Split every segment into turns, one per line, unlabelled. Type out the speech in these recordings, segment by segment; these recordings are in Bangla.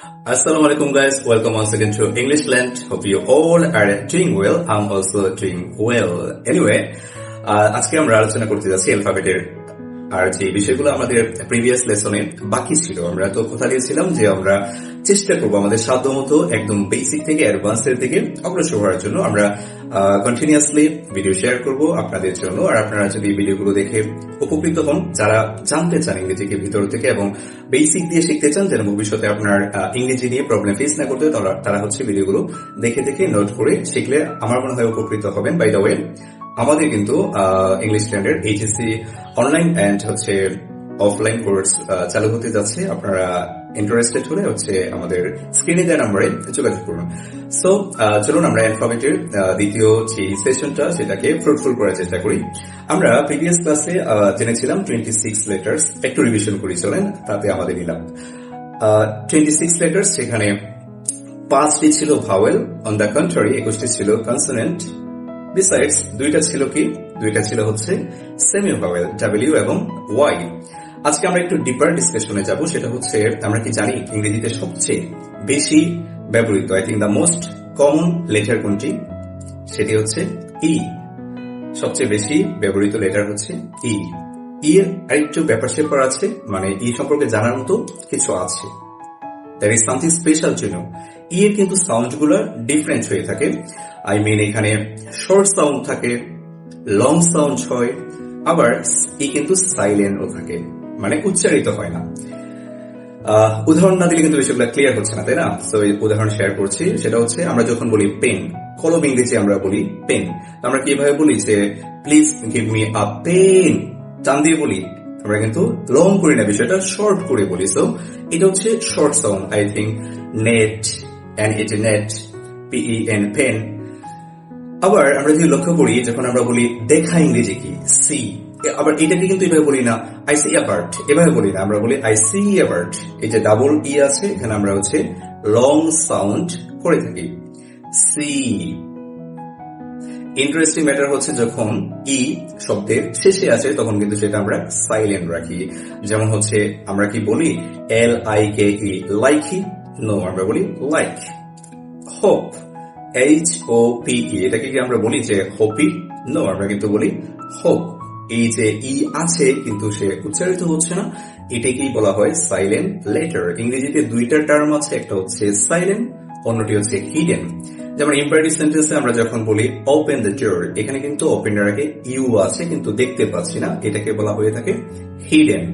Assalamu alaikum guys, welcome once again to English Land. Hope you all are doing well. I'm also doing well. Anyway, আজকে আমরা আলোচনা করতে যাচ্ছি অ্যালফাবেটের আর যে বিষয়গুলো আমাদের প্রিভিয়াস লেসনে বাকি ছিল। আমরা তো কথা দিয়েছিলাম যে আমরা চেষ্টা করবো আমাদের সাধ্যমতো একদম বেসিক থেকে অ্যাডভান্সের দিকে অগ্রসর হওয়ার জন্য। আমরা কন্টিনিউয়াসলি ভিডিও শেয়ার করব আপনাদের জন্য, আর আপনারা যদি ভিডিওগুলো দেখে উপকৃত হন, যারা জানতে চান ইংরেজিকে ভিতর থেকে এবং বেসিক দিয়ে শিখতে চান যেন ভবিষ্যতে আপনার ইংরেজি নিয়ে প্রবলেম ফেস না করতে, তারা হচ্ছে ভিডিওগুলো দেখে দেখে নোট করে শিখলে আমার মনে হয় উপকৃত হবেন। বাই দ্য ওয়ে, আমাদের কিন্তু ইংলিশ ল্যান্ডের এইচএসসি অনলাইন অ্যান্ড হচ্ছে অফলাইন কোর্স চালু হতে যাচ্ছে। আপনারা ইন্টারেস্টেড হলে হচ্ছে আমাদের স্ক্রিনে দেওয়া নাম্বারে যোগাযোগ করুন। সো চলুন আমরা অ্যালফাবেটের দ্বিতীয় যে সেশনটা সেটাকে ফ্রুটফুল করার চেষ্টা করি। আমরা প্রিভিয়াস ক্লাসে জেনেছিলাম 26 লেটার্স, একটু রিভিশন করি চলেন, তাতে আমাদের নিলাম 26 লেটার্স, সেখানে 5টি ছিল ভাওয়েল, অন দ্য কন্ট্রারি 21টি ছিল কনসোনেন্ট। বিসাইডস দুইটা ছিল কি? দুইটা ছিল হচ্ছে সেমি ভাওয়েল, ডাব্লিউ এবং ওয়াই। আজকে আমরা একটু ডিপার ডিসকাশনে যাব। সেটা হচ্ছে আমরা কি জানি ইংরেজিতে সবচেয়ে বেশি ব্যবহৃত, I think the most common letter কোনটি? সেটি হচ্ছে ই। সবচেয়ে বেশি ব্যবহৃত লেটার হচ্ছে ই। ই এর আরেকটু ব্যাপার স্যাপার আছে, মানে ই সম্পর্কে জানার মতো কিছু আছে। দ্যাট ইজ সামথিং স্পেশাল জন্য ই এর কিন্তু সাউন্ড গুলো ডিফারেন্ট হয়ে থাকে। আই মিন এখানে শর্ট সাউন্ড থাকে, লং সাউন্ড হয়, আবার ই কিন্তু সাইলেন্টও থাকে, মানে উচ্চারিত হয় না। উদাহরণ না দিলে কিন্তু বিষয়গুলো ক্লিয়ার হচ্ছে না, তাই না? তো এই উদাহরণ শেয়ার করছি। সেটা হচ্ছে আমরা যখন বলি পেন, কলম ইংরেজি আমরা বলি পেন, আমরা কিভাবে বলি যে please give me a pen, টান দিয়ে বলি, আমরা কিন্তু লং করি না, বিষয়টা শর্ট করে বলি। সো এটা হচ্ছে short sound. I think net, net, PEN, pen. আবার আমরা যদি লক্ষ্য করি, যখন আমরা বলি দেখা ইংরেজি কি সি, আবার এটাকে কিন্তু এভাবে বলি না আই সি আ বার্ড, এভাবে বলি না, আমরা বলি আই সি আ বার্ড। এই যে ডাবল ই আছে এখানে আমরা হচ্ছে লং সাউন্ড করে থাকি, সি। ইন্টারেস্টিং ম্যাটার হচ্ছে যখন ই শব্দের শেষে আছে তখন কিন্তু সেটা আমরা সাইলেন্ট রাখি। যেমন হচ্ছে আমরা কি বলি LIKE, লাইকি, নো আমরা বলি লাইক। হোপ, HOPE, এটাকে কি আমরা বলি যে হোপি? নো, আমরা কিন্তু বলি হোপ। এই যে ই আছে কিন্তু সে উচ্চারিত হচ্ছে না, এটাকেই বলা হয় সাইলেন্ট লেটার। ইংরেজিতে দুইটা টার্ম আছে, একটা হচ্ছে সাইলেন্ট, অন্যটি হচ্ছে হিডেন। যেমন ইম্পারেটিভ সেন্টেন্সে আমরা যখন বলি ওপেন দ্য ডোর, এখানে কিন্তু ওপেনের আগে ইউ আছে কিন্তু দেখতে পাচ্ছি না, এটাকে বলা হয়ে থাকে হিডেন।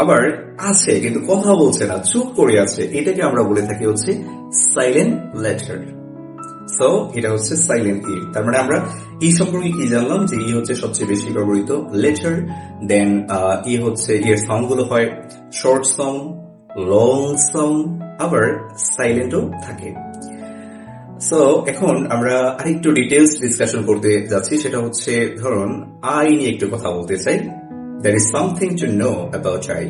আবার আছে কিন্তু কথা বলছে না, চুপ করে আছে, এটাকে আমরা বলে থাকি হচ্ছে সাইলেন্ট লেটার। সো এটা হচ্ছে সাইলেন্ট ই। তার মানে আমরা ই সম্পর্কে কি জানলাম? যে ই হচ্ছে সবচেয়ে বেশি ব্যবহৃত লেটার। দেন ই হচ্ছে এর সাউন্ড গুলো হয় শর্ট সাউন্ড, লং সাউন্ড, আবার সাইলেন্টও থাকে। সো এখন আমরা আরেকটু ডিটেলস ডিসকাশন করতে যাচ্ছি। সেটা হচ্ছে ধরুন আই নিয়ে একটু কথা বলতে চাই। There is something to know about I.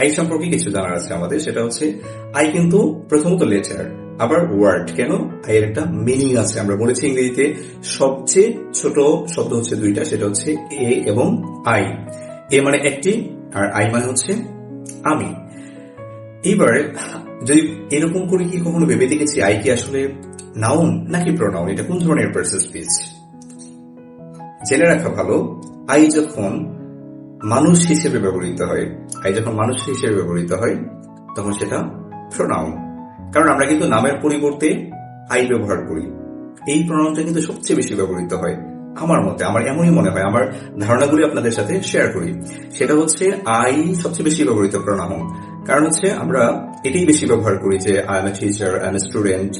I সম্পর্কে কিছু জানার আছে আমাদের। সেটা হচ্ছে আই কিন্তু প্রথমত লেটার, আবার ওয়ার্ড। কেন? আই এর একটা মিনিং আছে। আমরা বলেছি ইংরেজিতে সবচেয়ে ছোট শব্দ হচ্ছে দুইটা, সেটা হচ্ছে এ এবং আই। এ মানে একটি, আর আই মানে হচ্ছে আমি। এইবার যদি এরকম করে কি কখনো ভেবে দেখেছি আই কি আসলে নাউন নাকি প্রোনাউন? এটা কোন ধরনের পার্সেস স্পিচ? জেনে রাখা ভালো, আই যখন মানুষ হিসেবে ব্যবহৃত হয়, আই যখন মানুষ হিসেবে ব্যবহৃত হয় তখন সেটা প্রোনাউন। কারণ আমরা কিন্তু নামের পরিবর্তে আই ব্যবহার করি। এই প্রোনাউনটা কিন্তু সবচেয়ে বেশি ব্যবহৃত হয় আমার মতে, আমার এমনই মনে হয়। আমার ধারণাগুলি আপনাদের সাথে শেয়ার করি। সেটা হচ্ছে আই সবচেয়ে বেশি ব্যবহৃত প্রোনাউন। কারণ হচ্ছে আমরা এটাই বেশি ব্যবহার করি যে I am a teacher, I am a student,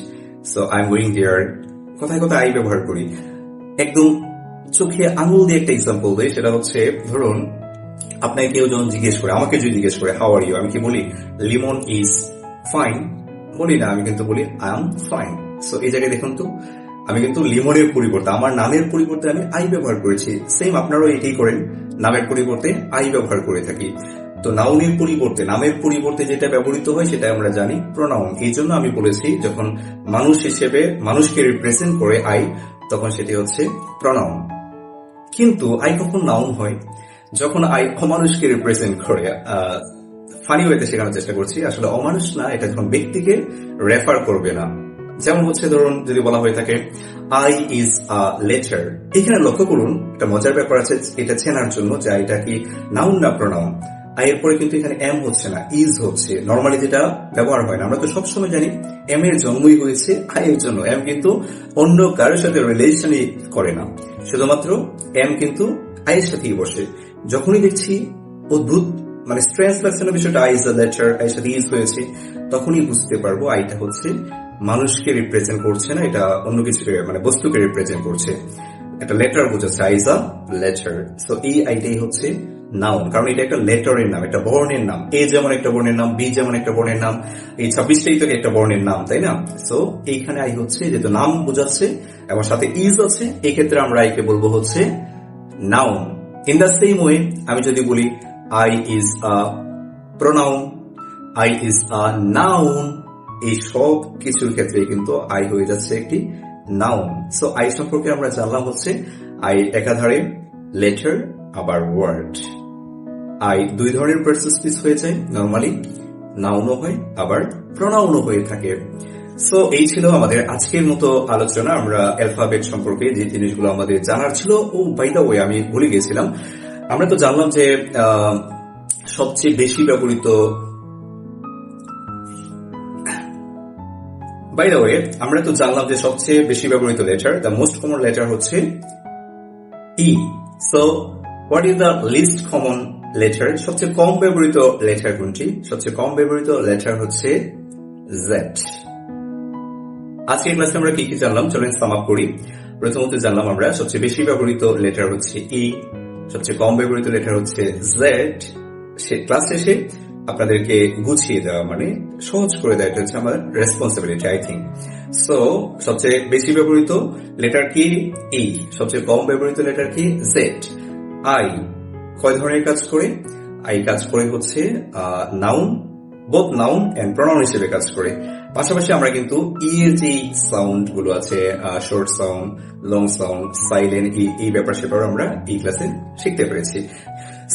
so I am going there, কথায় কথায় আই ব্যবহার করি। একদম চোখে আঙুল দিয়ে একটা এক্সাম্পল দেয়। সেটা হচ্ছে ধরুন আপনাকে কেউ যখন জিজ্ঞেস করে, আমাকে যদি জিজ্ঞেস করে হাউ আর ইউ, আমি কি বলি লিমন ইজ ফাইন? বলি না, আমি কিন্তু বলি আই এম ফাইন। সো এই জায়গায় দেখুন তো, আমি কিন্তু লিমনের পরিবর্তে, আমার নামের পরিবর্তে আমি আই ব্যবহার করেছি। সেম আপনারাও এটাই করেন, নামের পরিবর্তে আই ব্যবহার করে থাকি। তো নাউনের পরিবর্তে, নামের পরিবর্তে যেটা ব্যবহৃত হয় সেটা আমরা জানি প্রোনাউন। এই জন্য আমি বলেছি যখন মানুষ হিসেবে মানুষকে রিপ্রেজেন্ট করে আই, তখন সেটি হচ্ছে প্রোনাউন। কিন্তু আই কখন নাউন হয়? যখন আই অমানুষকে রিপ্রেজেন্ট করে। ফানি ওয়েতে শেখানোর চেষ্টা করছি। আসলে অমানুষ না, এটা যখন ব্যক্তিকে রেফার করবে না। যেমন হচ্ছে ধরুন যদি বলা হয়ে থাকে আই ইজ আ লেটার, এখানে লক্ষ্য করুন একটা মজার ব্যাপার আছে এটা চেনার জন্য যে এটা কি নাউন না প্রোনাউন। আই এর পরে কিন্তু এখানে এম হচ্ছে না, ইজ হচ্ছে। নর্মালি যেটা ব্যবহার হয় না, আমরা তো সবসময় জানি এম এর জন্মই হয়েছে আই এর জন্য। এম কিন্তু অন্য কারোর সাথে রিলেশনই করে না, শুধুমাত্র এম কিন্তু আই এর সাথেই বসে। যখনই দেখছি অদ্ভুত মানে স্ট্রেস লাগছে না বিষয়টা, I is a letter, I এর সাথে ইজ হয়েছে, তখনই বুঝতে পারবো আইটা হচ্ছে মানুষকে রিপ্রেজেন্ট করছে না, এটা অন্য কিছুকে মানে বস্তুকে রিপ্রেজেন্ট করছে। একটা লেটার বোঝাচ্ছে I is a letter. So এই আইটাই হচ্ছে নাউন, কারণ এটা একটা লেটারের নাম, একটা বর্ণের নাম। এ যেমন একটা বর্ণের নাম, বি যেমন একটা বর্ণের নাম, এই 26টাই তো একটা বর্ণের নাম, তাই না? সো এইখানে আই হচ্ছে যেহেতু নাম বোঝাচ্ছে এবং সাথে ইজ আছে, এই ক্ষেত্রে আমরা আইকে বলবো হচ্ছে noun. In the same way আমি যদি বলি I is a pronoun, I is a noun, এই সব কিছুর ক্ষেত্রে কিন্তু আই হয়ে যাচ্ছে একটি নাউন। সো আই সম্পর্কে আমরা জানলাম হচ্ছে আই একাধারে লেটার আবার ওয়ার্ড। আই দুই ধরনের পার্সেসপিস হয়ে যায়, নর্মালি নাউনও হয় আবার প্রোনাউনও হয়ে থাকে। সো এই ছিল আমাদের আজকের মতো আলোচনা। আমরা অ্যালফাবেট সম্পর্কে যে জিনিসগুলো আমাদের জানার ছিল, ও বাই দ্য ওয়ে আমি ভুলে গেছিলাম, আমরা তো জানলাম যে সবচেয়ে বেশি ব্যবহৃত বাই দ্য ওয়ে আমরা তো জানলাম যে সবচেয়ে বেশি ব্যবহৃত letter, the most common letter হচ্ছে E. So what is the least common letter? সবচেয়ে কম ব্যবহৃত লেটার কোনটি? সবচেয়ে কম ব্যবহৃত লেটার হচ্ছে জেড। আজকের ক্লাসে আমরা কি কি জানলাম চলেন সাম আপ করি। প্রথমত জানলাম আমরা সবচেয়ে বেশি ব্যবহৃত লেটার হচ্ছে ই, সবচেয়ে কম ব্যবহৃত লেটার হচ্ছে জেড। ক্লাস শেষে আপনাদেরকে গুছিয়ে দেওয়া মানে সহজ করে দেওয়া, এটা হচ্ছে আমার রেসপন্সিবিলিটি আই থিঙ্ক। সো সবচেয়ে বেশি ব্যবহৃত লেটার কি? ই। সবচেয়ে কম ব্যবহৃত লেটার কি? জেড। আই কয় ধরনের কাজ করে? আই কাজ করে হচ্ছে noun, both noun and pronoun হিসেবে কাজ করে। পাশাপাশি আমরা কিন্তু ই এর যে সাউন্ড গুলো আছে, short sound, long sound, silent, এই ব্যাপার স্যাপার আমরা এই ক্লাসে শিখতে পেরেছি।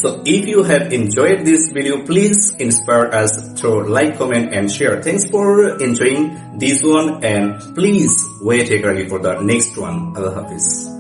So if you have enjoyed this video, please inspire us through like, comment and share. Thanks for enjoying this one and please wait eagerly for the next one. Allah Hafiz.